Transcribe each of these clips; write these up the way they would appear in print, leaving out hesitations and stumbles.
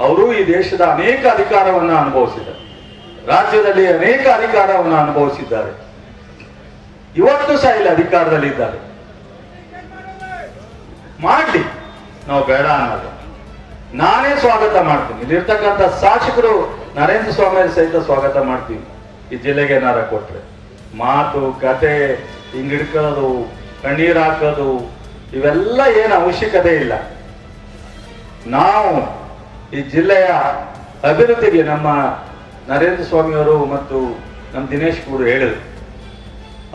ಅವರು ಈ ದೇಶದ ಅನೇಕ ಅಧಿಕಾರವನ್ನು ಅನುಭವಿಸಿದ್ದಾರೆ, ರಾಜ್ಯದಲ್ಲಿ ಅನೇಕ ಅಧಿಕಾರವನ್ನು ಅನುಭವಿಸಿದ್ದಾರೆ. ಇವತ್ತು ಸಹ ಇಲ್ಲಿ ಅಧಿಕಾರದಲ್ಲಿದ್ದಾರೆ. ಮಾಡಿ, ನಾವು ಬೇಡ ಅನ್ನೋದು. ನಾನೇ ಸ್ವಾಗತ ಮಾಡ್ತೀನಿ. ಇಲ್ಲಿರ್ತಕ್ಕಂಥ ಶಾಸಕರು ನರೇಂದ್ರ ಸ್ವಾಮಿ ಸಹಿತ ಸ್ವಾಗತ ಮಾಡ್ತೀನಿ. ಈ ಜಿಲ್ಲೆಗೆ ಏನಾರ ಕೊಟ್ರೆ ಮಾತು ಕತೆ ಹಿಂಗ್ ಹಿಡ್ಕೊಳ್ಳೋದು, ಕಣ್ಣೀರ್ ಹಾಕೋದು ಇವೆಲ್ಲ ಏನು ಅವಶ್ಯಕತೆ ಇಲ್ಲ. ನಾವು ಈ ಜಿಲ್ಲೆಯ ಅಭಿವೃದ್ಧಿಗೆ ನಮ್ಮ ನರೇಂದ್ರ ಸ್ವಾಮಿ ಅವರು ಮತ್ತು ನಮ್ಮ ದಿನೇಶ್ ಅವರು ಹೇಳಿದ್ರು,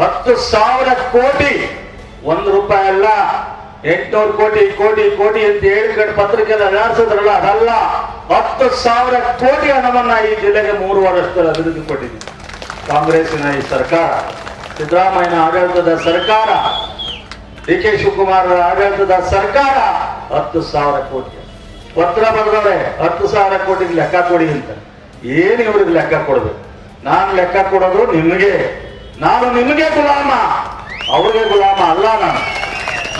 10,000 ಕೋಟಿ, 1 ರೂಪಾಯಿ ಅಲ್ಲ, 800 ಕೋಟಿ ಕೋಟಿ ಕೋಟಿ ಅಂತ ಹೇಳಿಕೊಂಡು ಪತ್ರಿಕೆಯಲ್ಲಿ ಅಲ್ಲಾಡಿಸಿದ್ರಲ್ಲ, ಅದಲ್ಲ, 10,000 ಕೋಟಿ ಹಣವನ್ನ ಈ ಜಿಲ್ಲೆಗೆ 3 ವರ್ಷದಲ್ಲಿ ಅಭಿವೃದ್ಧಿ ಕೊಟ್ಟಿದ್ದೀವಿ. ಕಾಂಗ್ರೆಸ್ಸಿನ ಈ ಸರ್ಕಾರ, ಸಿದ್ದರಾಮಯ್ಯನ ಆಡಳಿತದ ಸರ್ಕಾರ, ಡಿ.ಕೆ. ಶಿವಕುಮಾರ್ ಆಡಳಿತದ ಸರ್ಕಾರ 10,000 ಕೋಟಿ ಪತ್ರ ಬರೆದವ್ರೆ. 10,000 ಕೋಟಿಗೆ ಲೆಕ್ಕ ಕೊಡಿ ಅಂತ. ಏನು ಇವ್ರಿಗೆ ಲೆಕ್ಕ ಕೊಡಬೇಕು? ನಾನು ಲೆಕ್ಕ ಕೊಡೋದು ನಿಮಗೆ. ನಾನು ನಿಮಗೆ ಗುಲಾಮ, ಅವ್ರಿಗೆ ಗುಲಾಮ ಅಲ್ಲ.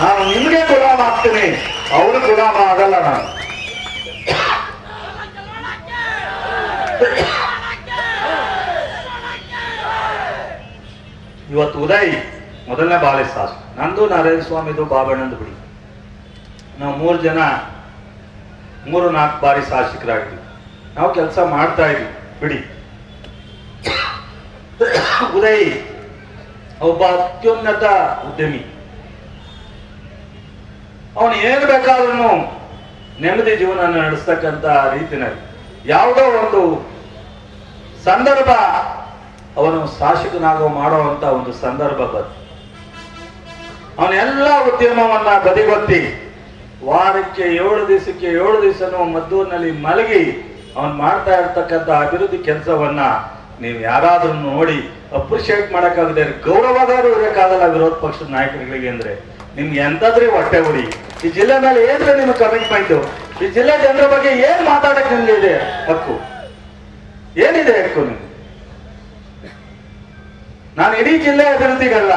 ನಾನು ನಿಮಗೆ ಗುಲಾಮ ಆಗ್ತೀನಿ, ಅವ್ರಿಗೆ ಗುಲಾಮ ಆಗಲ್ಲ. ನಾನು ಇವತ್ತು ಉದಯ್ ಮೊದಲನೇ ಬಾಳೆ ಶಾಸಕ, ನಂದು ನರೇಂದ್ರ ಸ್ವಾಮಿದು ಬಾಬಣ್ಣಂದು ಬಿಡಿ. ನಾವು 3-4 ಬಾರಿ ಶಾಸಕರಾಗಿದ್ದೀವಿ. ನಾವು ಕೆಲಸ ಮಾಡ್ತಾ ಇದ್ವಿ ಬಿಡಿ. ಉದಯ್ ಒಬ್ಬ ಅತ್ಯುನ್ನತ ಉದ್ಯಮಿ. ಅವನು ಏನು ಬೇಕಾದ್ರೂ ನೆಮ್ಮದಿ ಜೀವನ ನಡೆಸ್ತಕ್ಕಂಥ ರೀತಿನಲ್ಲಿ ಯಾವುದೋ ಒಂದು ಸಂದರ್ಭ ಅವನು ಶಾಸಕನಾಗೋ ಮಾಡುವಂತ ಒಂದು ಸಂದರ್ಭ ಬಂತು. ಅವನೆಲ್ಲ ಉದ್ಯಮವನ್ನ ಬದಿಗೊತ್ತಿ ವಾರಕ್ಕೆ 7 ದಿವಸಕ್ಕೆ 7 ದಿವಸನೂ ಮದ್ದೂರಿನಲ್ಲಿ ಮಲಗಿ ಅವನು ಮಾಡ್ತಾ ಇರ್ತಕ್ಕಂಥ ಅಭಿವೃದ್ಧಿ ಕೆಲಸವನ್ನ ನೀವು ಯಾರಾದ್ರೂ ನೋಡಿ ಅಪ್ರಿಶಿಯೇಟ್ ಮಾಡಕ್ಕಾಗದೆ ಗೌರವಗಾರು ಇರಕ್ಕಾಗಲ್ಲ ವಿರೋಧ ಪಕ್ಷದ ನಾಯಕರುಗಳಿಗೆ. ಅಂದ್ರೆ ನಿಮ್ಗೆ ಎಂತದ್ರಿ ಹೊಟ್ಟೆ ಉಡಿ? ಈ ಜಿಲ್ಲೆ ಮೇಲೆ ಏನ್ರಿ ನಿಮ್ಗೆ ಕಮಿಟ್ಮೆಂಟ್? ಈ ಜಿಲ್ಲೆ ಜನರ ಬಗ್ಗೆ ಏನ್ ಮಾತಾಡಕ್ ನಿಮ್ಗೆ ಇದೆ ಹಕ್ಕು? ಏನಿದೆ ಹಕ್ಕು ನಿಮ್ಗೆ? ನಾನು ಇಡೀ ಜಿಲ್ಲೆ ಅಭಿವೃದ್ಧಿಗಲ್ಲ,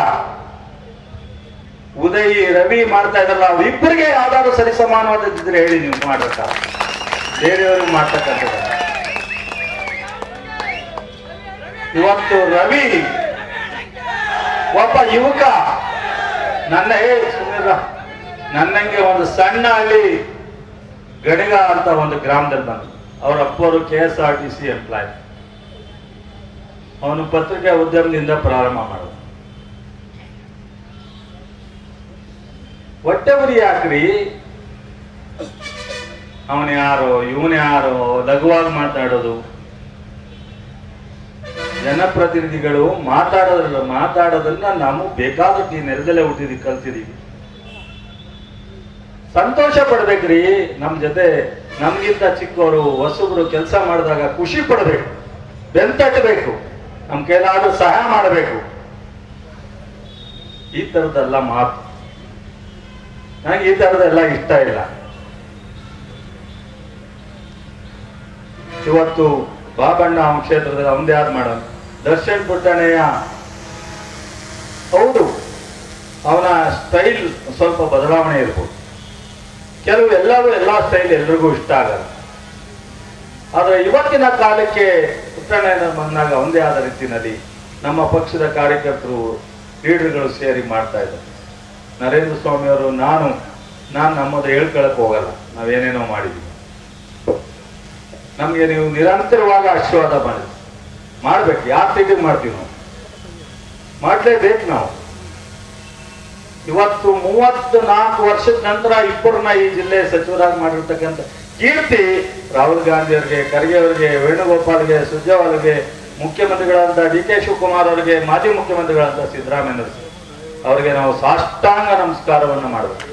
ಉದಯ್ ರವಿ ಮಾಡ್ತಾ ಇದ್ರಲ್ಲ, ಇಬ್ಬರಿಗೆ ಯಾವ್ದಾದ್ರು ಸರಿ ಸಮಾನವಾದಿದ್ರೆ ಹೇಳಿ ನೀವು ಮಾಡ್ಬೇಕ, ಬೇರೆಯವ್ರಿಗೆ ಮಾಡ್ತಕ್ಕಂಥದ್ದು. ಇವತ್ತು ರವಿ ಒಬ್ಬ ಯುವಕ ನನ್ನಂಗೆ ಒಂದು ಸಣ್ಣ ಹಳ್ಳಿ ಗಡಿಗ ಅಂತ ಒಂದು ಗ್ರಾಮದಲ್ಲಿ ಬಂದು, ಅವ್ರ ಅಪ್ಪವರು KSRTC ಎಂಪ್ಲಾಯ್. ಅವನು ಪತ್ರಿಕಾ ಉದ್ಯಮದಿಂದ ಪ್ರಾರಂಭ ಮಾಡೋದು. ಹೊಟ್ಟೆ ಉರಿ ಯಾಕ್ರಿ? ಅವನ ಯಾರೋ ಇವನ ಯಾರೋ ಲಘುವಾಗಿ ಮಾತಾಡೋದು. ಜನಪ್ರತಿನಿಧಿಗಳು ಮಾತಾಡೋದನ್ನ ನಾವು ಬೇಕಾದಷ್ಟು ಈ ನೆಲದಲ್ಲೇ ಹುಟ್ಟಿದೀವಿ, ಕಲ್ತಿದೀವಿ. ಸಂತೋಷ ಪಡ್ಬೇಕ್ರಿ. ನಮ್ ಜೊತೆ ನಮ್ಗಿಂತ ಚಿಕ್ಕವರು ಹೊಸಬ್ರು ಕೆಲಸ ಮಾಡಿದಾಗ ಖುಷಿ ಪಡ್ಬೇಕು, ಬೆಂತಟ್ಟಬೇಕು, ನಮ್ ಕೈಲಾದ್ರೂ ಸಹಾಯ ಮಾಡಬೇಕು. ಈ ತರದೆಲ್ಲ ಮಾತು ನನಗೆ ಈ ತರದೆಲ್ಲ ಇಷ್ಟ ಇಲ್ಲ. ಇವತ್ತು ಬಾಬಣ್ಣ ಅವನ ಕ್ಷೇತ್ರದಲ್ಲಿ ಅವನದೇ ಯಾರು ಮಾಡೋಣ. ದರ್ಶನ್ ಪುಟ್ಟಣಯ್ಯ ಹೌದು, ಅವನ ಸ್ಟೈಲ್ ಸ್ವಲ್ಪ ಬದಲಾವಣೆ ಇರ್ಬೋದು. ಎಲ್ಲಾ ಸ್ಟೈಲ್ ಎಲ್ರಿಗೂ ಇಷ್ಟ ಆಗಲ್ಲ. ಆದ್ರೆ ಇವತ್ತಿನ ಕಾಲಕ್ಕೆ ಪುಟ್ಟಣ್ಣಯ್ಯನ ಬಂದಾಗ ಒಂದೇ ಆದ ರೀತಿಯಲ್ಲಿ ನಮ್ಮ ಪಕ್ಷದ ಕಾರ್ಯಕರ್ತರು ಲೀಡರ್ಗಳು ಸೇರಿ ಮಾಡ್ತಾ ಇದ್ದಾರೆ. ನರೇಂದ್ರ ಸ್ವಾಮಿ ಅವರು ನಾನು ನಮ್ಮದು ಹೇಳ್ಕೊಳಕ್ ಹೋಗಲ್ಲ, ನಾವೇನೇನೋ ಮಾಡಿದ್ವಿ. ನಮ್ಗೆ ನೀವು ನಿರಂತರವಾಗಿ ಆಶೀರ್ವಾದ ಮಾಡ್ಬೇಕು. ಯಾರ ತೆಗೆದು ಮಾಡ್ತೀವಿ ನಾವು? ಮಾಡ್ಲೇಬೇಕು ನಾವು. ಇವತ್ತು 34 ವರ್ಷದ ನಂತರ ಇಬ್ಬರನ್ನ ಈ ಜಿಲ್ಲೆ ಸಚಿವರಾಗಿ ಮಾಡಿರ್ತಕ್ಕಂಥ ಕೀರ್ತಿ ರಾಹುಲ್ ಗಾಂಧಿ ಅವರಿಗೆ, ಖರ್ಗೆ ಅವರಿಗೆ, ವೇಣುಗೋಪಾಲ್ಗೆ, ಸುರ್ಜೇವಾಲಾಗೆ, ಮುಖ್ಯಮಂತ್ರಿಗಳಾದ ಡಿ.ಕೆ. ಶಿವಕುಮಾರ್ ಅವರಿಗೆ, ಮಾಜಿ ಮುಖ್ಯಮಂತ್ರಿಗಳಾದ ಸಿದ್ದರಾಮಯ್ಯ ಅವರಿಗೆ ನಾವು ಸಾಷ್ಟಾಂಗ ನಮಸ್ಕಾರವನ್ನು ಮಾಡಬೇಕು.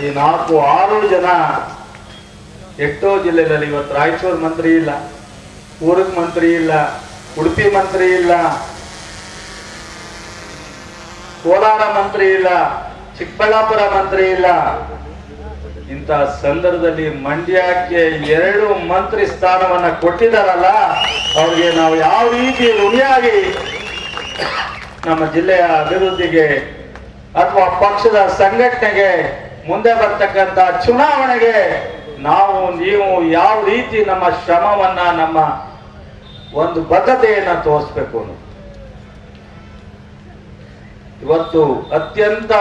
ಈ 4-6 ಜನ ಎಷ್ಟೋ ಜಿಲ್ಲೆಯಲ್ಲಿ ಇವತ್ತು ರಾಯಚೂರು ಮಂತ್ರಿ ಇಲ್ಲ, ಕೂರ್ಗ್ ಮಂತ್ರಿ ಇಲ್ಲ, ಉಡುಪಿ ಮಂತ್ರಿ ಇಲ್ಲ, ಕೋಲಾರ ಮಂತ್ರಿ ಇಲ್ಲ, ಚಿಕ್ಕಬಳ್ಳಾಪುರ ಮಂತ್ರಿ ಇಲ್ಲ. ಇಂಥ ಸಂದರ್ಭದಲ್ಲಿ ಮಂಡ್ಯಕ್ಕೆ 2 ಮಂತ್ರಿ ಸ್ಥಾನವನ್ನ ಕೊಟ್ಟಿದ್ದಾರಲ್ಲ, ಅವ್ರಿಗೆ ನಾವು ಯಾವ ರೀತಿ ಋಣಿಯಾಗಿ ನಮ್ಮ ಜಿಲ್ಲೆಯ ಅಭಿವೃದ್ಧಿಗೆ ಅಥವಾ ಪಕ್ಷದ ಸಂಘಟನೆಗೆ ಮುಂದೆ ಬರ್ತಕ್ಕಂಥ ಚುನಾವಣೆಗೆ ನಾವು ನೀವು ಯಾವ ರೀತಿ ನಮ್ಮ ಶ್ರಮವನ್ನ, ನಮ್ಮ ಒಂದು ಬದ್ಧತೆಯನ್ನ ತೋರಿಸ್ಬೇಕು ಅನ್ನೋದು. ಇವತ್ತು ಅತ್ಯಂತ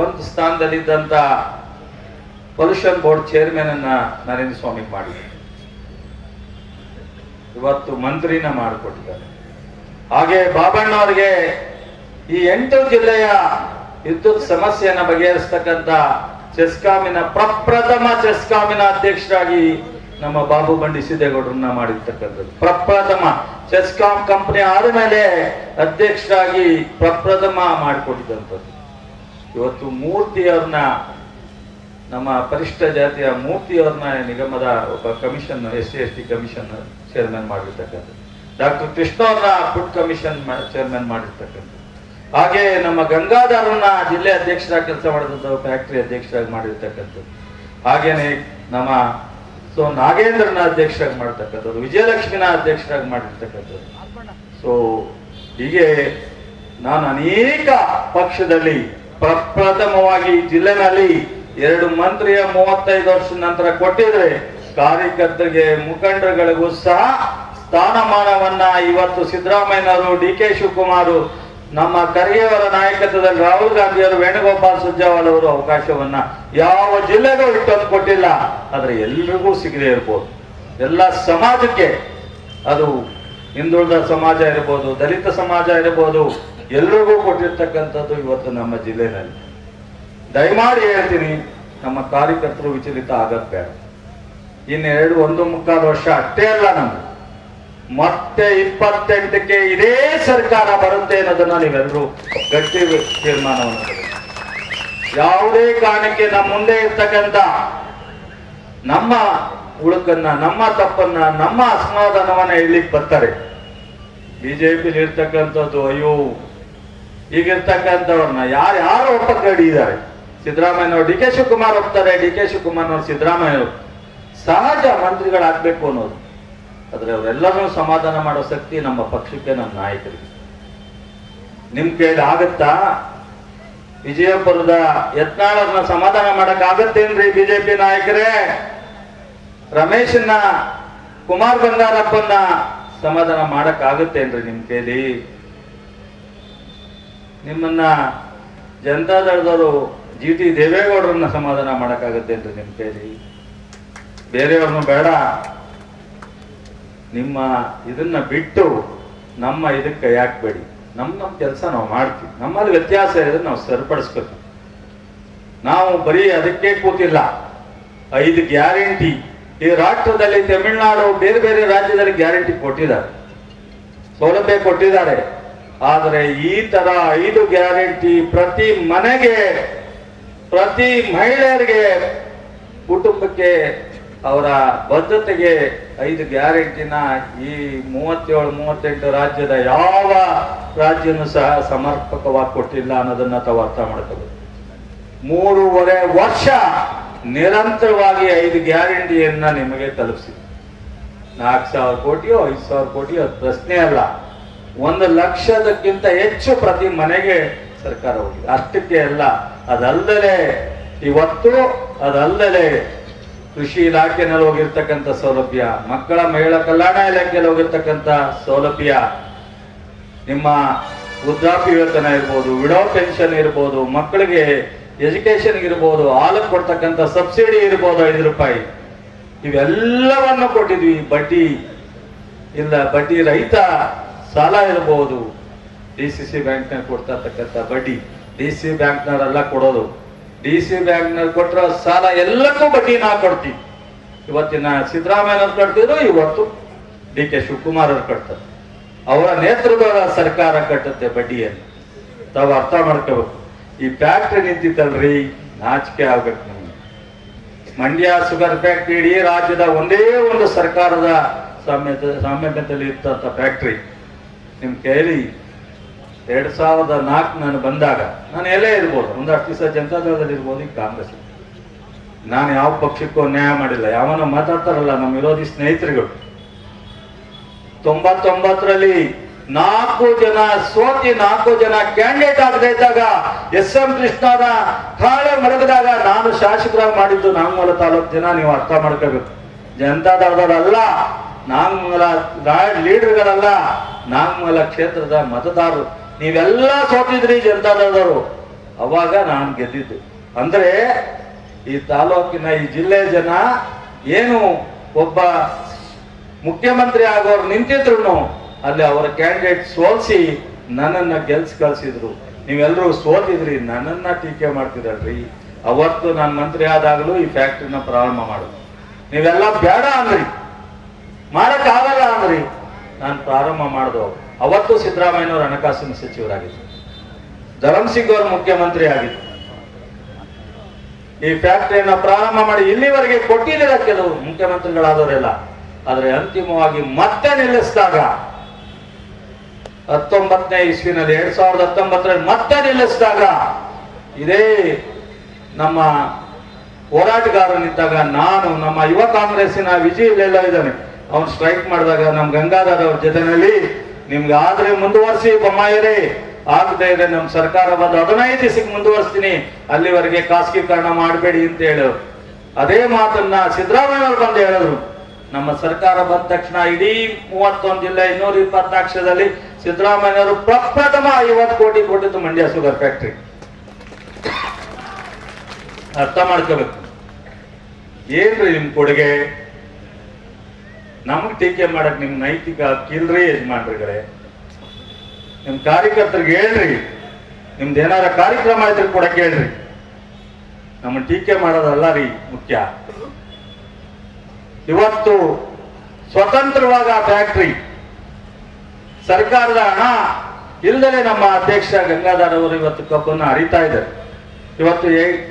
ಒಂದು ಸ್ಥಾನದಲ್ಲಿದ್ದಂತ ಪೊಲ್ಯೂಷನ್ ಬೋರ್ಡ್ ಚೇರ್ಮನ್ ಅನ್ನ ನರೇಂದ್ರ ಸ್ವಾಮಿ ಮಾಡಿದ್ದಾರೆ, ಇವತ್ತು ಮಂತ್ರಿನ ಮಾಡಿಕೊಟ್ಟಿದ್ದಾರೆ. ಹಾಗೆ ಬಾಬಣ್ಣವ್ರಿಗೆ ಈ 8 ಜಿಲ್ಲೆಯ ವಿದ್ಯುತ್ ಸಮಸ್ಯೆಯನ್ನ ಬಗೆಹರಿಸ್ತಕ್ಕಂಥ ಚೆಸ್ಕಾಮಿನ ಪ್ರಪ್ರಥಮ ಚೆಸ್ಕಾಮಿನ ಅಧ್ಯಕ್ಷರಾಗಿ ನಮ್ಮ ಬಾಬು ಬಂಡಿ ಸಿದ್ದೇಗೌಡರನ್ನ ಮಾಡಿರ್ತಕ್ಕಂಥದ್ದು. ಪ್ರಪ್ರಥಮ ಚೆಸ್ಕಾಂ ಕಂಪನಿ ಆದಮೇಲೆ ಅಧ್ಯಕ್ಷರಾಗಿ ಪ್ರಪ್ರಥಮ ಮಾಡಿಕೊಟ್ಟಿದ್ದಂಥದ್ದು. ಇವತ್ತು ಮೂರ್ತಿಯವ್ರನ್ನ, ನಮ್ಮ ಪರಿಷ್ಠ ಜಾತಿಯ ಮೂರ್ತಿಯವ್ರನ್ನ ನಿಗಮದ ಒಬ್ಬ ಕಮಿಷನ್, SC/ST ಕಮಿಷನ್ ಚೇರ್ಮನ್ ಮಾಡಿರ್ತಕ್ಕಂಥದ್ದು. ಡಾಕ್ಟರ್ ಕೃಷ್ಣ ಅವ್ರನ್ನ ಫುಡ್ ಕಮಿಷನ್ ಚೇರ್ಮನ್ ಮಾಡಿರ್ತಕ್ಕಂಥದ್ದು. ಹಾಗೆ ನಮ್ಮ ಗಂಗಾಧರನ್ನ ಜಿಲ್ಲೆ ಅಧ್ಯಕ್ಷರಾಗಿ ಕೆಲಸ ಮಾಡಿದಂಥ ಫ್ಯಾಕ್ಟರಿ ಅಧ್ಯಕ್ಷರಾಗಿ ಮಾಡಿರ್ತಕ್ಕಂಥದ್ದು. ಹಾಗೇನೆ ನಮ್ಮ ನಾಗೇಂದ್ರನ ಅಧ್ಯಕ್ಷರಾಗಿ ಮಾಡ್ತಕ್ಕಂಥದ್ದು, ವಿಜಯಲಕ್ಷ್ಮಿನ ಅಧ್ಯಕ್ಷರಾಗಿ ಮಾಡಿರ್ತಕ್ಕಂಥದ್ದು. ಸೊ ಹೀಗೆ ನಾನು ಅನೇಕ ಪಕ್ಷದಲ್ಲಿ ಪ್ರಪ್ರಥಮವಾಗಿ ಜಿಲ್ಲೆನಲ್ಲಿ 2 ಮಂತ್ರಿಯ 35 ವರ್ಷದ ನಂತರ ಕೊಟ್ಟಿದ್ರೆ ಕಾರ್ಯಕರ್ತರಿಗೆ, ಮುಖಂಡರುಗಳಿಗೂ ಸಹ ಸ್ಥಾನಮಾನವನ್ನ ಇವತ್ತು ಸಿದ್ದರಾಮಯ್ಯನವರು, DK ಶಿವಕುಮಾರ್, ನಮ್ಮ ಖರ್ಗೆಯವರ ನಾಯಕತ್ವದಲ್ಲಿ ರಾಹುಲ್ ಗಾಂಧಿಯವರು, ವೇಣುಗೋಪಾಲ್ ಸುರ್ಜೇವಾಲ ಅವರು ಅವಕಾಶವನ್ನ ಯಾವ ಜಿಲ್ಲೆಗೂ ಇಟ್ಟೊಂದು ಕೊಟ್ಟಿಲ್ಲ. ಆದ್ರೆ ಎಲ್ರಿಗೂ ಸಿಗದೆ ಇರ್ಬೋದು, ಎಲ್ಲ ಸಮಾಜಕ್ಕೆ, ಅದು ಹಿಂದುಳಿದ ಸಮಾಜ ಇರ್ಬೋದು, ದಲಿತ ಸಮಾಜ ಇರ್ಬೋದು, ಎಲ್ರಿಗೂ ಕೊಟ್ಟಿರ್ತಕ್ಕಂಥದ್ದು ಇವತ್ತು ನಮ್ಮ ಜಿಲ್ಲೆನಲ್ಲಿ. ದಯಮಾಡಿ ಹೇಳ್ತೀನಿ, ನಮ್ಮ ಕಾರ್ಯಕರ್ತರು ವಿಚಲಿತ ಆಗದ್ ಬೇಡ. ಇನ್ನೆರಡು 1.25 ವರ್ಷ ಅಷ್ಟೇ ಅಲ್ಲ, ನಮ್ಗೆ ಮತ್ತೆ 28ಕ್ಕೆ ಇದೇ ಸರ್ಕಾರ ಬರುತ್ತೆ ಅನ್ನೋದನ್ನ ನೀವೆಲ್ಲರೂ ಗಟ್ಟಿ ತೀರ್ಮಾನವನ್ನು ಮಾಡಿ. ಯಾವುದೇ ಕಾರಣಕ್ಕೆ ನಮ್ಮ ಮುಂದೆ ಇರ್ತಕ್ಕಂಥ ನಮ್ಮ ಉಳುಕನ್ನ, ನಮ್ಮ ತಪ್ಪನ್ನ, ನಮ್ಮ ಅಸಮಾಧಾನವನ್ನ ಹೇಳಲಿಕ್ಕೆ ಬರ್ತಾರೆ. ಬಿಜೆಪಿಲಿ ಇರ್ತಕ್ಕಂಥದ್ದು, ಅಯ್ಯೋ ಈಗಿರ್ತಕ್ಕಂಥವ್ರನ್ನ ಯಾರು ಒಪ್ಪಕ್ಕೆ ರೆಡಿ ಇದ್ದಾರೆ. ಸಿದ್ದರಾಮಯ್ಯನವರು DK ಶಿವಕುಮಾರ್ ಒಪ್ತಾರೆ, DK ಶಿವಕುಮಾರ್ನವರು ಸಿದ್ದರಾಮಯ್ಯವರು ಸಹಜ ಮಂತ್ರಿಗಳಾಗಬೇಕು ಅನ್ನೋದು. ಆದ್ರೆ ಅವರೆಲ್ಲರನ್ನೂ ಸಮಾಧಾನ ಮಾಡೋ ಶಕ್ತಿ ನಮ್ಮ ಪಕ್ಷಕ್ಕೆ, ನಮ್ಮ ನಾಯಕರಿಗೆ. ನಿಮ್ ಕೈಲಿ ಆಗತ್ತಾ? ವಿಜಯಪುರದ ಯತ್ನಾಳರನ್ನ ಸಮಾಧಾನ ಮಾಡಕ್ ಆಗತ್ತೇನ್ರಿ ಬಿಜೆಪಿ ನಾಯಕರೇ? ರಮೇಶನ್ನ, ಕುಮಾರ್ ಬಂಗಾರಪ್ಪನ್ನ ಸಮಾಧಾನ ಮಾಡಕ್ ಆಗತ್ತೇನ್ರಿ ನಿಮ್ ಕೈಲಿ? ನಿಮ್ಮನ್ನ ಜನತಾದಳದವರು GT ದೇವೇಗೌಡರನ್ನ ಸಮಾಧಾನ ಮಾಡಕ್ಕಾಗತ್ತೇನ್ರಿ ನಿಮ್ ಕೈಲಿ? ಬೇರೆಯವ್ರನ್ನ ಬೇಡ, ನಿಮ್ಮ ಇದನ್ನ ಬಿಟ್ಟು ನಮ್ಮ ಇದಕ್ಕೆ ಕೈ ಹಾಕ್ಬೇಡಿ. ನಮ್ಮ ಕೆಲಸ ನಾವು ಮಾಡ್ತೀವಿ. ನಮ್ಮಲ್ಲಿ ವ್ಯತ್ಯಾಸ ಇದ್ರೆ ನಾವು ಸರಿಪಡಿಸ್ಬೇಕು. ನಾವು ಬರೀ ಅದಕ್ಕೆ ಕೂತಿಲ್ಲ. 5 ಗ್ಯಾರಂಟಿ ಈ ರಾಷ್ಟ್ರದಲ್ಲಿ, ತಮಿಳುನಾಡು, ಬೇರೆ ಬೇರೆ ರಾಜ್ಯದಲ್ಲಿ ಗ್ಯಾರಂಟಿ ಕೊಟ್ಟಿದ್ದಾರೆ, ಸೌಲಭ್ಯ ಕೊಟ್ಟಿದ್ದಾರೆ. ಆದರೆ ಈ ತರ 5 ಗ್ಯಾರಂಟಿ ಪ್ರತಿ ಮನೆಗೆ, ಪ್ರತಿ ಮಹಿಳೆಯರಿಗೆ, ಕುಟುಂಬಕ್ಕೆ, ಅವರ ಬದ್ಧತೆಗೆ 5 ಗ್ಯಾರಂಟಿನ ಈ 37-38 ರಾಜ್ಯದ ಯಾವ ರಾಜ್ಯನೂ ಸಹ ಸಮರ್ಪಕವಾಗಿ ಕೊಟ್ಟಿಲ್ಲ ಅನ್ನೋದನ್ನ ತಾವು ಅರ್ಥ ಮಾಡ್ಕೋಬೇಕು. 3.5 ವರ್ಷ ನಿರಂತರವಾಗಿ 5 ಗ್ಯಾರಂಟಿಯನ್ನ ನಿಮಗೆ ತಲುಪಿಸಿದೆ. 4,000 ಕೋಟಿಯೋ 5,000 ಕೋಟಿಯೋ ಅದು ಪ್ರಶ್ನೆ ಅಲ್ಲ. 1 ಲಕ್ಷದಕ್ಕಿಂತ ಹೆಚ್ಚು ಪ್ರತಿ ಮನೆಗೆ ಸರ್ಕಾರ ಹೋಗಿದೆ. ಅಷ್ಟಕ್ಕೆ ಅಲ್ಲ, ಅದಲ್ಲದೆ ಇವತ್ತು, ಅದಲ್ಲದೆ ಕೃಷಿ ಇಲಾಖೆನಲ್ಲಿ ಹೋಗಿರ್ತಕ್ಕಂಥ ಸೌಲಭ್ಯ, ಮಕ್ಕಳ ಮಹಿಳಾ ಕಲ್ಯಾಣ ಇಲಾಖೆಯಲ್ಲಿ ಹೋಗಿರ್ತಕ್ಕಂಥ ಸೌಲಭ್ಯ, ನಿಮ್ಮ ವೃದ್ಧಾಪ್ಯ ವೇತನ ಇರ್ಬೋದು, ವಿಡೋ ಪೆನ್ಷನ್ ಇರ್ಬೋದು, ಮಕ್ಕಳಿಗೆ ಎಜುಕೇಶನ್ ಇರ್ಬೋದು, ಹಾಲಕ್ಕೆ ಕೊಡ್ತಕ್ಕಂಥ ಸಬ್ಸಿಡಿ ಇರ್ಬೋದು 5 ರೂಪಾಯಿ, ಇವೆಲ್ಲವನ್ನು ಕೊಟ್ಟಿದ್ವಿ. ಬಡ್ಡಿ ಇಲ್ಲ, ಬಡ್ಡಿ ರಹಿತ ಸಾಲ ಇರ್ಬೋದು, DCC ಬ್ಯಾಂಕ್ನಲ್ಲಿ ಕೊಡ್ತಕ್ಕಂಥ ಬಡ್ಡಿ, DCC ಬ್ಯಾಂಕ್ನವರೆಲ್ಲ ಕೊಡೋದು. DC ಬ್ಯಾಂಕ್ನಲ್ಲಿ ಕೊಟ್ಟರೆ ಸಾಲ ಎಲ್ಲಕ್ಕೂ ಬಡ್ಡಿ ನಾವು ಕೊಡ್ತೀವಿ. ಇವತ್ತಿನ ಸಿದ್ದರಾಮಯ್ಯನವ್ರು ಕಟ್ತಿದ್ರು, ಇವತ್ತು DK ಶಿವಕುಮಾರ್ ಅವ್ರು ಕಟ್ತಾರೆ. ಅವರ ನೇತೃತ್ವದ ಸರ್ಕಾರ ಕಟ್ಟುತ್ತೆ ಬಡ್ಡಿಯನ್ನು. ತಾವು ಅರ್ಥ ಮಾಡ್ಕೋಬೇಕು. ಈ ಫ್ಯಾಕ್ಟ್ರಿ ನಿಂತಿತ್ತಲ್ರಿ, ನಾಚಿಕೆ ಆಗ್ಬೇಕು ನಮ್ಗೆ. ಮಂಡ್ಯ ಶುಗರ್ ಫ್ಯಾಕ್ಟ್ರಿ ಇಡೀ ರಾಜ್ಯದ ಒಂದೇ ಒಂದು ಸರ್ಕಾರದ ಸಾಮ್ಯದಲ್ಲಿ ಇರ್ತಂತ ಫ್ಯಾಕ್ಟ್ರಿ. ನಿಮ್ ಕೈಲಿ 2004 ನಾನು ಬಂದಾಗ, ನಾನು ಎಲ್ಲೇ ಇರ್ಬೋದು, ಒಂದಷ್ಟು ದಿವಸ ಜನತಾದಳದಲ್ಲಿ ಇರ್ಬೋದು, ಈಗ ಕಾಂಗ್ರೆಸ್. ನಾನು ಯಾವ ಪಕ್ಷಕ್ಕೂ ನ್ಯಾಯ ಮಾಡಿಲ್ಲ. ಯಾವನ ಮಾತಾಡ್ತಾರಲ್ಲ ನಮ್ಮ ವಿರೋಧಿ ಸ್ನೇಹಿತರುಗಳು, 99ರಲ್ಲಿ 4 ಜನ ಸೋತಿ 4 ಜನ ಕ್ಯಾಂಡಿಡೇಟ್ ಆಗದೆ ಇದ್ದಾಗ SM ಕೃಷ್ಣನ ಕಾಳೆ ಮಡಗದಾಗ ನಾನು ಶಾಸಕರಾಗಿ ಮಾಡಿದ್ದು ನಾಗಮಂಗಲ ತಾಲೂಕು ಜನ ನೀವು ಅರ್ಥ ಮಾಡ್ಕೋಬೇಕು. ಜನತಾದಳದವರಲ್ಲ, ನಾಗಮಂಗಲ ಲೀಡರ್ಗಳಲ್ಲ, ನಾಗಮಂಗಲ ಕ್ಷೇತ್ರದ ಮತದಾರರು ನೀವೆಲ್ಲ ಸೋತಿದ್ರಿ ಜನತಾದಳದವರು. ಅವಾಗ ನಾನು ಗೆದ್ದಿದ್ದು. ಅಂದ್ರೆ ಈ ತಾಲೂಕಿನ ಈ ಜಿಲ್ಲೆ ಜನ ಏನು ಒಬ್ಬ ಮುಖ್ಯಮಂತ್ರಿ ಆಗೋರು ನಿಂತಿದ್ರು ಅಲ್ಲಿ ಅವರ ಕ್ಯಾಂಡಿಡೇಟ್ ಸೋಲ್ಸಿ ನನ್ನನ್ನ ಗೆಲ್ಸಿ ಕಳ್ಸಿದ್ರು. ನೀವೆಲ್ಲರೂ ಸೋತಿದ್ರಿ, ನನ್ನನ್ನ ಟೀಕೆ ಮಾಡ್ತಿದ್ರಿ. ಅವತ್ತು ನಾನು ಮಂತ್ರಿ ಆದಾಗಲೂ ಈ ಫ್ಯಾಕ್ಟ್ರಿನ ಪ್ರಾರಂಭ ಮಾಡುದು ನೀವೆಲ್ಲ ಬೇಡ ಅಂದ್ರಿ, ಮಾಡಕ್ ಆಗಲ್ಲ ಅಂದ್ರಿ. ನಾನು ಪ್ರಾರಂಭ ಮಾಡ್ದು. ಅವತ್ತು ಸಿದ್ದರಾಮಯ್ಯನವರು ಹಣಕಾಸಿನ ಸಚಿವರಾಗಿದ್ರು, ಧರಂಸಿಂಗ್ ಅವರು ಮುಖ್ಯಮಂತ್ರಿ ಆಗಿದ್ರು. ಈ ಫ್ಯಾಕ್ಟರಿಯನ್ನ ಪ್ರಾರಂಭ ಮಾಡಿ ಇಲ್ಲಿವರೆಗೆ ಕೊಟ್ಟಿದ್ದೀರ ಕೆಲವು ಮುಖ್ಯಮಂತ್ರಿಗಳಾದವರೆಲ್ಲ. ಆದ್ರೆ ಅಂತಿಮವಾಗಿ ಮತ್ತೆ ನಿಲ್ಲಿಸಿದಾಗ 19ನೇ ಇಸ್ವಿನಲ್ಲಿ 2019ರಲ್ಲಿ ಮತ್ತೆ ನಿಲ್ಲಿಸಿದಾಗ ಇದೇ ನಮ್ಮ ಹೋರಾಟಗಾರನಿದ್ದಾಗ ನಾನು ನಮ್ಮ ಯುವ ಕಾಂಗ್ರೆಸ್ಸಿನ ವಿಜಯ್ ಇಲ್ಲೆಲ್ಲ ಇದ್ದಾನೆ, ಅವನು ಸ್ಟ್ರೈಕ್ ಮಾಡಿದಾಗ ನಮ್ಮ ಗಂಗಾಧರ್ ಅವ್ರ ಜೊತೆನಲ್ಲಿ ನಿಮ್ಗೆ ಆದ್ರೆ ಮುಂದುವರಿಸಿ ಬೊಮ್ಮಾಯಿರೇ, ಆಗದೆ ಇದೆ ನಮ್ಮ ಸರ್ಕಾರ ಬಂದು 15 ದಿವಸಕ್ಕೆ ಮುಂದುವರಿಸ್ತೀನಿ, ಅಲ್ಲಿವರೆಗೆ ಖಾಸಗೀಕರಣ ಮಾಡಬೇಡಿ ಅಂತ ಹೇಳೋರು. ಅದೇ ಮಾತನ್ನ ಸಿದ್ದರಾಮಯ್ಯ ಅವರು ಬಂದು ಹೇಳಿದ್ರು. ನಮ್ಮ ಸರ್ಕಾರ ಬಂದ ತಕ್ಷಣ ಇಡೀ 31 ಜಿಲ್ಲೆ 220 ಲಕ್ಷದಲ್ಲಿ ಸಿದ್ದರಾಮಯ್ಯವರು ಪ್ರಪ್ರಥಮ 50 ಕೋಟಿ ಕೊಟ್ಟಿದ್ದು ಮಂಡ್ಯ ಶುಗರ್ ಫ್ಯಾಕ್ಟ್ರಿ. ಅರ್ಥ ಮಾಡ್ಕೋಬೇಕು. ಏನ್ರಿ ನಿಮ್ ಕೊಡುಗೆ? ನಮಗ್ ಟೀಕೆ ಮಾಡಕ್ ನಿಮ್ ನೈತಿಕ ಹಕ್ಕಿಲ್ರಿ ಯಜಮಾನ್ರಿಗಳೇ. ನಿಮ್ ಕಾರ್ಯಕರ್ತರಿಗೆ ಹೇಳ್ರಿ, ನಿಮ್ದು ಏನಾರ ಕಾರ್ಯಕ್ರಮ ಇದ್ರೆ ಕೊಡಕ್ಕೆ ಹೇಳ್ರಿ. ನಮ್ಮ ಟೀಕೆ ಮಾಡೋದಲ್ಲ ರೀ ಮುಖ್ಯ. ಇವತ್ತು ಸ್ವತಂತ್ರವಾಗ ಫ್ಯಾಕ್ಟ್ರಿ ಸರ್ಕಾರದ ಹಣ ಇಲ್ಲದೆ ನಮ್ಮ ಅಧ್ಯಕ್ಷ ಗಂಗಾಧರ್ ಅವರು ಇವತ್ತು ಕಬ್ಬನ್ನು ಹರಿತಾ ಇದ್ದಾರೆ. ಇವತ್ತು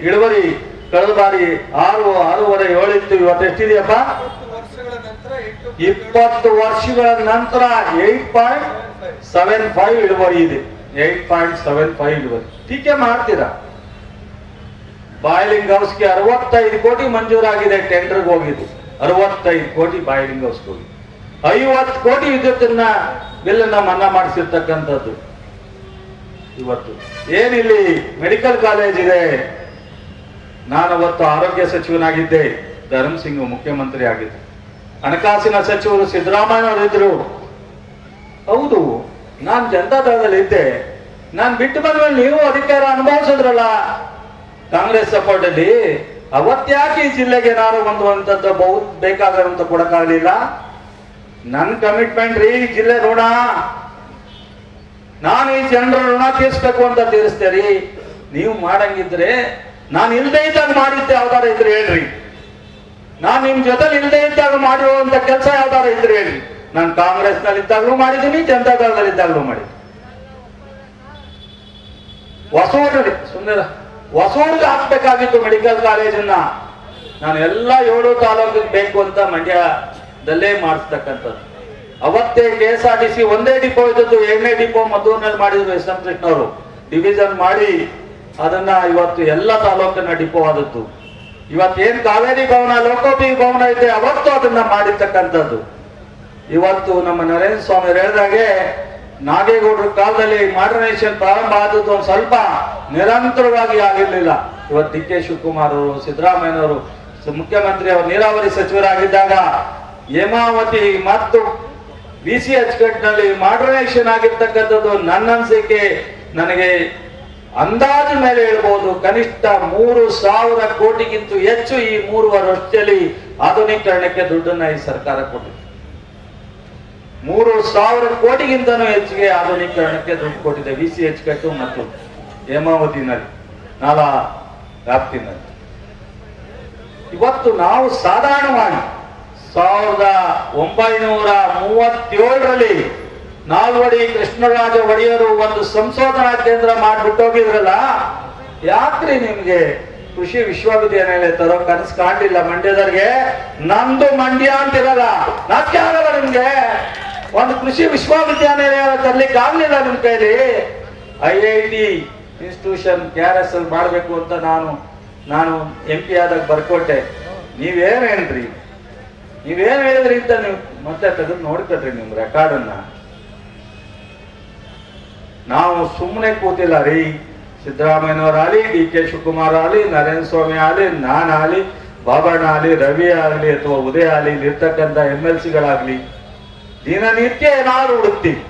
ಇಳುವರಿ ಕಳೆದ ಬಾರಿ 6.5 7 ಇತ್ತು, ಇವತ್ತು ಎಷ್ಟಿದೆಯಪ್ಪ? 20 ವರ್ಷಗಳ ನಂತರ 8.75 ಇಳುವರಿ ಇದೆ. 8.75 ಇಳುವರಿ. ಟೀಕೆ ಮಾಡ್ತೀರಾ? ಬಾಯ್ಲಿಂಗ್ ಹೌಸ್ಗೆ 65 ಕೋಟಿ ಮಂಜೂರಾಗಿದೆ, ಟೆಂಡರ್ಗೆ ಹೋಗಿದ್ದು 65 ಕೋಟಿ ಬಾಯ್ಲಿಂಗ್ ಹೌಸ್ಗೆ ಹೋಗಿ 50 ಕೋಟಿ ವಿದ್ಯುತ್ತನ್ನ ಬಿಲ್ಲನ್ನ ಮನ್ನಾ ಮಾಡಿಸಿರ್ತಕ್ಕಂಥದ್ದು. ಇವತ್ತು ಏನಿಲ್ಲಿ ಮೆಡಿಕಲ್ ಕಾಲೇಜ್ ಇದೆ. ನಾನು ಅವತ್ತು ಆರೋಗ್ಯ ಸಚಿವನಾಗಿದ್ದೆ, ಧರ್ಮಸಿಂಗ್ ಮುಖ್ಯಮಂತ್ರಿ ಆಗಿದ್ದೆ, ಹಣಕಾಸಿನ ಸಚಿವರು ಸಿದ್ದರಾಮಯ್ಯ ಇದ್ರು. ಹೌದು, ನಾನು ಜನತಾದಳದಲ್ಲಿ ಇದ್ದೆ. ನಾನು ಬಿಟ್ಟು ಬಂದ್ಮೇಲೆ ನೀವು ಅಧಿಕಾರ ಅನುಭವಿಸಿದ್ರಲ್ಲ ಕಾಂಗ್ರೆಸ್ ಸಪೋರ್ಟ್ ಅಲ್ಲಿ. ಅವತ್ತ್ಯಾಕೆ ಈ ಜಿಲ್ಲೆಗೆ ನಾನು ಹೊಂದುವಂತದ್ದು ಬಹುತ್ ಬೇಕಾಗಿರುವಂತ ಕೊಡಕ್ಕಾಗಲಿಲ್ಲ? ನನ್ನ ಕಮಿಟ್ಮೆಂಟ್ ರೀ ಜಿಲ್ಲೆ ಋಣ. ನಾನು ಈ ಜನರ ಋಣ ತೀರಿಸ್ಬೇಕು ಅಂತ ತೀರಿಸ್ತೇರಿ. ನೀವು ಮಾಡಂಗಿದ್ರೆ ನಾನು ಇಲ್ದೇ ಇದ್ದಾಗ ಮಾಡಿದ್ದೆ ಯಾವ್ದಾರ ಇದ್ರೆ ಹೇಳ್ರಿ. ನಾನು ನಿಮ್ ಜೊತೆಲಿ ಇಲ್ದೇ ಇದ್ದಾಗ ಮಾಡಿರುವಂತ ಕೆಲಸ ಯಾವ್ದಾರ ಇದ್ರೆ ಹೇಳ್ರಿ. ನಾನು ಕಾಂಗ್ರೆಸ್ ನಲ್ಲಿ ಇದ್ದಾಗಲೂ ಮಾಡಿದ್ದೀನಿ, ಜನತಾದಳದಲ್ಲಿ ಇದ್ದಾಗಲೂ ಮಾಡಿದ್ದೀನಿ. ಹೊಸೂರಿಗೆ ಹಾಕ್ಬೇಕಾಗಿತ್ತು ಮೆಡಿಕಲ್ ಕಾಲೇಜನ್ನ. ನಾನು ಎಲ್ಲ 7 ತಾಲೂಕಿಗೆ ಬೇಕು ಅಂತ ಮಂಡ್ಯದಲ್ಲೇ ಮಾಡಿಸ್ತಕ್ಕಂಥದ್ದು. ಅವತ್ತೇ KSRTC ಒಂದೇ ಡಿಪೋ ಇದ್ದದ್ದು, 2ನೇ ಡಿಪೋ ಮದ್ದೂರಿನಲ್ಲಿ ಮಾಡಿದ್ರು SM ಕೃಷ್ಣವರು. ಡಿವಿಷನ್ ಮಾಡಿ ಅದನ್ನ ಇವತ್ತು ಎಲ್ಲ ತಾಲೂಕಿನ ಡಿಪೋ ಆದದ್ದು. ಇವತ್ತೇನ್ ಕಾವೇರಿ ಭವನ, ಲೋಕೋಪಯೋಗಿ ಭವನ ಇದೆ, ಅವತ್ತು ಅದನ್ನ ಮಾಡಿರ್ತಕ್ಕಂಥದ್ದು. ಇವತ್ತು ನಮ್ಮ ನರೇಂದ್ರ ಸ್ವಾಮಿ ಹೇಳಿದಾಗೆ ನಾಗೇಗೌಡರ ಕಾಲದಲ್ಲಿ ಮಾಡರ್ನೈಸೇಷನ್ ಪ್ರಾರಂಭ ಆದದ್ದು ಒಂದು ಸ್ವಲ್ಪ ನಿರಂತರವಾಗಿ ಆಗಿರ್ಲಿಲ್ಲ. ಇವತ್ತು DK ಶಿವಕುಮಾರ್ ಅವರು, ಸಿದ್ದರಾಮಯ್ಯನವರು ಮುಖ್ಯಮಂತ್ರಿ ಅವರು ನೀರಾವರಿ ಸಚಿವರಾಗಿದ್ದಾಗ ಹೇಮಾವತಿ ಮತ್ತು BCH ಕಟ್ನಲ್ಲಿ ಮಾಡರ್ನೈಸೇಷನ್ ಆಗಿರ್ತಕ್ಕಂಥದ್ದು ನನ್ನ ಅನಿಸಿಕೆ, ನನಗೆ ಅಂದಾಜು ಮೇಲೆ ಹೇಳ್ಬೋದು ಕನಿಷ್ಠ 3,000 ಕೋಟಿಗಿಂತ ಹೆಚ್ಚು ಈ 3.5 ವರ್ಷದಲ್ಲಿ ಆಧುನೀಕರಣಕ್ಕೆ ದುಡ್ಡನ್ನ ಈ ಸರ್ಕಾರ ಕೊಟ್ಟಿದೆ. 3,000 ಕೋಟಿಗಿಂತನೂ ಹೆಚ್ಚಿಗೆ ಆಧುನೀಕರಣಕ್ಕೆ ದುಡ್ಡು ಕೊಟ್ಟಿದೆ BCH ಕಟ್ಟು ಮತ್ತು ಹೇಮಾವತಿನಲ್ಲಿ, ನಾಲಾ ವ್ಯಾಪ್ತಿನಲ್ಲಿ. ಇವತ್ತು ನಾವು ಸಾಧಾರಣವಾಗಿ 1937ರಲ್ಲಿ ನಾಲ್ವಡಿ ಕೃಷ್ಣರಾಜ ಒಡೆಯರು ಒಂದು ಸಂಶೋಧನಾ ಕೇಂದ್ರ ಮಾಡ್ಬಿಟ್ಟು ಹೋಗಿದ್ರಲ್ಲ. ಯಾಕ್ರಿ ನಿಮ್ಗೆ ಕೃಷಿ ವಿಶ್ವವಿದ್ಯಾನಿಲಯ ತರೋ ಕನಸು ಕಾಣಲಿಲ್ಲ ಮಂಡ್ಯದವ್ರಿಗೆ? ನಂದು ಮಂಡ್ಯ ಅಂತಿರಲ್ಲ, ನಾಚಿಕೆ ಆಗಲ್ಲ ನಿಮ್ಗೆ? ಒಂದು ಕೃಷಿ ವಿಶ್ವವಿದ್ಯಾನಿಲಯ ತರ್ಲಿಕ್ಕೆ ಆಗ್ಲಿಲ್ಲ ನಿಮ್ ಕೈಲಿ? IIT ಇನ್ಸ್ಟಿಟ್ಯೂಷನ್ KRS ಅಲ್ಲಿ ಮಾಡ್ಬೇಕು ಅಂತ ನಾನು MP ಆದಾಗ ಬರ್ಕೊಟ್ಟೆ. ನೀವೇನೇನ್ರಿ, ನೀವೇನ್ ಹೇಳಿದ್ರಿ ಅಂತ ನೀವು ಮತ್ತೆ ತೆಗೆದು ನೋಡ್ಕೊಳ್ರಿ ನಿಮ್ ರೆಕಾರ್ಡನ್ನ. ನಾವು ಸುಮ್ಮನೆ ಕೂತಿಲ್ಲ ರೀ. ಸಿದ್ದರಾಮಯ್ಯನವರಾಗಲಿ, ಡಿ ಕೆ ಶಿವಕುಮಾರ್ ಆಗಲಿ, ನರೇಂದ್ರ ಸ್ವಾಮಿ ಆಗಲಿ, ನಾನಾಗಲಿ, ಬಾಬಣ್ಣ ಆಗಲಿ, ರವಿ ಆಗಲಿ ಅಥವಾ ಉದಯ ಆಗಲಿ, ಇರ್ತಕ್ಕಂಥ MLC-ಗಳಾಗ್ಲಿ ದಿನನಿತ್ಯ ಏನಾದ್ರು ಹುಡುಕ್ತೀವಿ.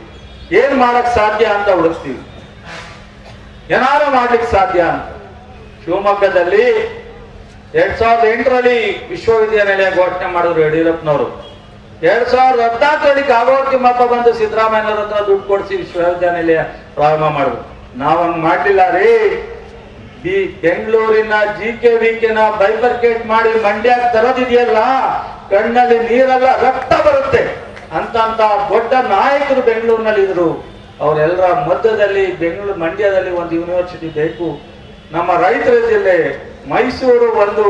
ಏನ್ ಮಾಡಕ್ ಸಾಧ್ಯ ಅಂತ ಹುಡುಕ್ತೀವಿ, ಏನಾದ್ರು ಮಾಡ್ಲಿಕ್ಕೆ ಸಾಧ್ಯ ಅಂತ. ಶಿವಮೊಗ್ಗದಲ್ಲಿ 2008ರಲ್ಲಿ ವಿಶ್ವವಿದ್ಯಾನಿಲಯ ಘೋಷಣೆ ಮಾಡಿದ್ರು ಯಡಿಯೂರಪ್ಪನವರು. 2014ರಲ್ಲಿ ಕಾಗೋಟಿ ಮತ ಬಂದು ಸಿದ್ದರಾಮಯ್ಯನವ್ರ ಹತ್ರ ದುಡ್ಡು ಕೊಡಿಸಿ ವಿಶ್ವವಿದ್ಯಾನಿಲಯ ಪ್ರಾರಂಭ ಮಾಡಿದ್ರು. ನಾವಂಗ್ ಮಾಡ್ಲಿಲ್ಲ ರೀ. ಬೆಂಗಳೂರಿನ GKVK ಬೈಫರ್ಕೇಟ್ ಮಾಡಿ ಮಂಡ್ಯಕ್ಕೆ ತರೋದಿದೆಯಲ್ಲ, ಕಣ್ಣಲ್ಲಿ ನೀರೆಲ್ಲ ರಕ್ತ ಬರುತ್ತೆ ಅಂತ ದೊಡ್ಡ ನಾಯಕರು ಬೆಂಗಳೂರಿನಲ್ಲಿ ಇದ್ರು. ಅವರೆಲ್ಲರ ಮಧ್ಯದಲ್ಲಿ ಮಂಡ್ಯದಲ್ಲಿ ಒಂದು ಯೂನಿವರ್ಸಿಟಿ ಬೇಕು. ನಮ್ಮ ರೈತರ ಜಿಲ್ಲೆ ಮೈಸೂರು ಒಂದು